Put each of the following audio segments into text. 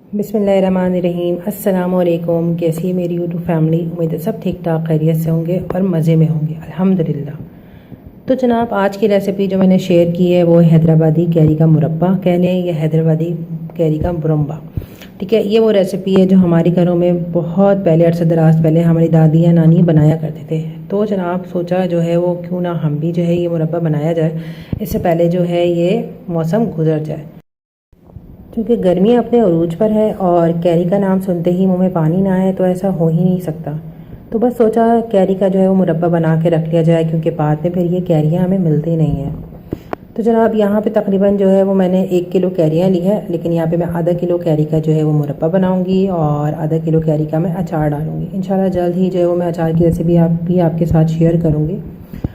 बिस्मिल्लाहिर्रहमानिर्रहीम। अस्सलाम वालेकुम। कैसी है मेरी यूट्यूब फैमिली? उम्मीद है सब ठीक ठाक खैरियत से होंगे और मज़े में होंगे, अल्हम्दुलिल्लाह। तो जनाब, आज की रेसिपी जो मैंने शेयर की है वो हैदराबादी कैरी का मुरब्बा कह लें या हैदराबादी कैरी का मुरब्बा। ठीक है, ये वो रेसिपी है जो हमारे घरों में बहुत पहले, अरसे दराज पहले हमारी दादी या नानी बनाया करते थे। तो जनाब सोचा जो है वो क्यों ना हम भी जो है ये मुरब्बा बनाया जाए, इससे पहले जो है ये मौसम गुजर जाए। क्योंकि गर्मी अपने अरूज पर है और कैरी का नाम सुनते ही मुंह में पानी ना आए तो ऐसा हो ही नहीं सकता। तो बस सोचा कैरी का जो है वो मुरब्बा बना के रख लिया जाए, क्योंकि बाद में फिर ये कैरियाँ हमें मिलती नहीं हैं। तो जनाब यहाँ पे तकरीबन जो है वो मैंने 1 किलो कैरियाँ ली है, लेकिन यहाँ पे मैं आधा किलो कैरी का जो है वो मुरब्बा बनाऊँगी और आधा किलो कैरी का मैं अचार डालूँगी। इंशाल्लाह जल्द ही जो है वो मैं अचार की रेसिपी भी आपके साथ शेयर करूँगी।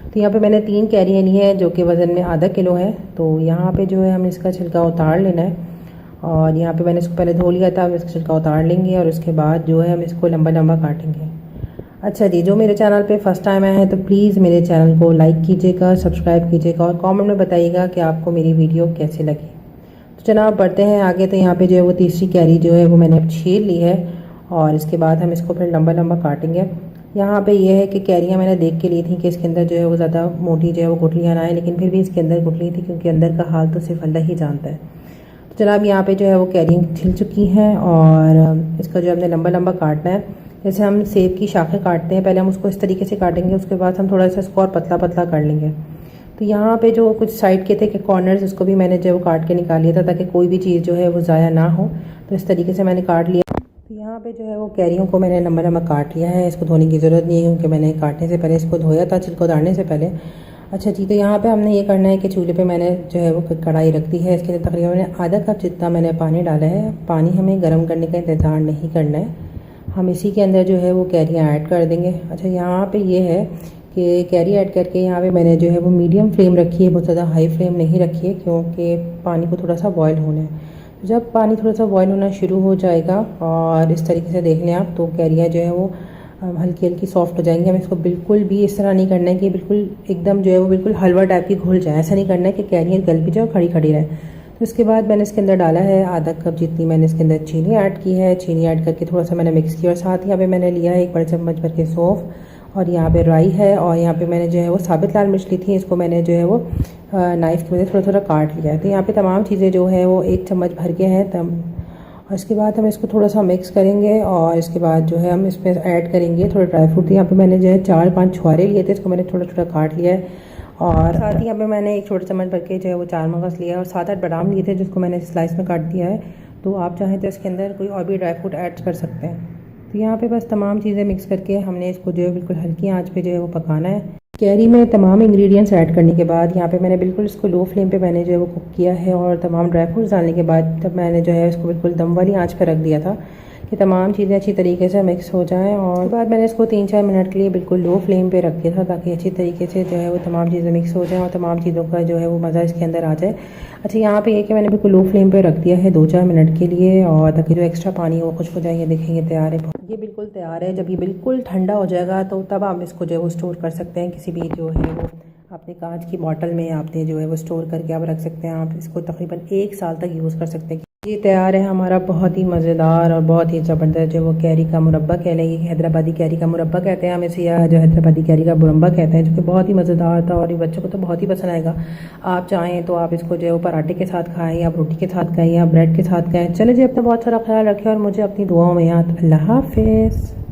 तो यहाँ पे मैंने 3 कैरियाँ ली हैं जो कि वज़न में आधा किलो है। तो यहाँ पे जो है हमें इसका छिलका उतार लेना है और यहाँ पे मैंने इसको पहले धो लिया था। हम इसका छिलका उतार लेंगे और उसके बाद जो है हम इसको लंबा लंबा काटेंगे। अच्छा जी, जो मेरे चैनल पे फर्स्ट टाइम आए हैं तो प्लीज़ मेरे चैनल को लाइक कीजिएगा, सब्सक्राइब कीजिएगा और कमेंट में बताइएगा कि आपको मेरी वीडियो कैसी लगी। तो जनाब बढ़ते हैं आगे। तो यहाँ पे जो है वो तीसरी कैरी जो है वो मैंने अब छील ली है और इसके बाद हम इसको फिर लंबा लंबा काटेंगे। यहाँ पे ये है कि कैरियाँ मैंने देख के ली थी कि इसके अंदर जो है वो ज़्यादा मोटी जो है वो गुठलियाँ ना आए, लेकिन फिर भी इसके अंदर गुठली थी, क्योंकि अंदर का हाल तो सिर्फ अल्लाह ही जानता है। तो जनाब यहाँ पे जो है वो कैरियाँ छिल चुकी हैं और इसका जो हमने लंबा लंबा काटना है। जैसे हम सेब की शाखें काटते हैं, पहले हम उसको इस तरीके से काटेंगे, उसके बाद हम थोड़ा सा इसको और पतला पतला कर लेंगे। तो यहाँ पे जो कुछ साइड के थे कि कॉर्नर्स, उसको भी मैंने जो है वो काट के निकाल लिया था ताकि कोई भी चीज़ जो है वो ज़ाया ना हो। तो इस तरीके से मैंने काट लिया। तो यहाँ पे जो है वो कैरियों को मैंने लंबा लंबा काट लिया है। इसको धोने की ज़रूरत नहीं है क्योंकि मैंने काटने से पहले इसको धोया था, छिलका उतारने से पहले। अच्छा जी, तो यहाँ पे हमने ये करना है कि चूल्हे पे मैंने जो है वो कढ़ाई रख दी है। इसके अंदर तकरीबन मैंने आधा कप जितना मैंने पानी डाला है। पानी हमें गर्म करने का इंतज़ार नहीं करना है, हम इसी के अंदर जो है वो कैरियाँ ऐड कर देंगे। अच्छा, यहाँ पे ये है कि कैरी ऐड करके यहाँ पे मैंने जो है वो मीडियम फ्लेम रखी है, बहुत ज़्यादा हाई फ्लेम नहीं रखी है, क्योंकि पानी को थोड़ा सा बॉयल होना है। तो जब पानी थोड़ा सा बॉयल होना शुरू हो जाएगा और इस तरीके से देख लें आप, तो कैरियाँ जो है वो हल्की हल्की सॉफ्ट हो जाएंगी। हमें इसको बिल्कुल भी इस तरह नहीं करना है कि बिल्कुल एकदम जो है वो बिल्कुल हलवा टाइप की घुल जाए, ऐसा नहीं करना है कि कैरियाँ गल भी जाए, खड़ी खड़ी रहे। तो इसके बाद मैंने इसके अंदर डाला है आधा कप जितनी मैंने इसके अंदर चीनी ऐड की है। चीनी ऐड करके थोड़ा सा मैंने मिक्स किया और साथ यहाँ पे मैंने लिया है 1 बड़ा चम्मच भर के सौंफ और यहाँ पे राई है और यहाँ पे मैंने जो है वो साबित लाल मिर्च ली थी, इसको मैंने जो है वो नाइफ़ की वजह थोड़ा थोड़ा काट लिया है। तो यहाँ पे तमाम चीज़ें जो है वो 1 चम्मच भर के हैं और इसके बाद हम इसको थोड़ा सा मिक्स करेंगे और इसके बाद जो है हम इसमें ऐड करेंगे थोड़े ड्राई फ्रूट। यहाँ पे मैंने जो है 4-5 छुहारे लिए थे, इसको मैंने थोड़ा थोड़ा काट लिया है और साथ ही यहाँ पे मैंने 1 छोटा चम्मच भर के जो है वो 4 मगज़ लिया है और 7-8 बादाम लिए थे, जिसको मैंने स्लाइस में काट दिया है। तो आप चाहें तो इसके अंदर कोई और भी ड्राई फ्रूट ऐड कर सकते हैं। तो यहाँ पे बस तमाम चीज़ें मिक्स करके हमने इसको जो है बिल्कुल हल्की आंच पे जो है वो पकाना है। कैरी में तमाम इंग्रेडिएंट्स ऐड करने के बाद यहाँ पे मैंने बिल्कुल इसको लो फ्लेम पे मैंने जो है वो कुक किया है और तमाम ड्राई फ्रूट्स डालने के बाद तब मैंने जो है इसको बिल्कुल दम वाली आंच पे रख दिया था कि तमाम चीज़ें अच्छी तरीके से मिक्स हो जाएं। और बाद मैंने इसको 3-4 मिनट के लिए बिल्कुल लो फ्लेम पे रख दिया था ताकि अच्छी तरीके से जो है वो तमाम चीज़ें मिक्स हो जाएं और तमाम चीज़ों का जो है वो मज़ा इसके अंदर आ जाए। अच्छा, यहाँ पे ये कि मैंने बिल्कुल लो फ्लेम पे रख दिया है 2-4 मिनट के लिए और ताकि जो एक्स्ट्रा पानी है वो खुश्क हो जाए। ये देखें, ये तैयार है, ये बिल्कुल तैयार है। जब ये बिल्कुल ठंडा हो जाएगा तो तब आप इसको जो है वो स्टोर कर सकते हैं किसी भी जो है वो अपने कांच की बॉटल में आपने जो है वो स्टोर करके आप रख सकते हैं। आप इसको तकरीबन 1 साल तक यूज़ कर सकते हैं। ये तैयार है हमारा बहुत ही मज़ेदार और बहुत ही ज़बरदस्त जो वो कैरी का मुरब्बा कह लेंगे, हैदराबादी कैरी का मुरब्बा कहते हैं हम इसे, या जो हैदराबादी कैरी का मुरब्बा कहते हैं, जो कि बहुत ही मज़ेदार था और ये बच्चों को तो बहुत ही पसंद आएगा। आप चाहें तो आप इसको जो है वो पराठे के साथ खाएं या रोटी के साथ खाएं या ब्रेड के साथ खाएं। चले जी, अपना बहुत सारा ख्याल रखें और मुझे अपनी दुआओं में याद। अल्लाह हाफिज़।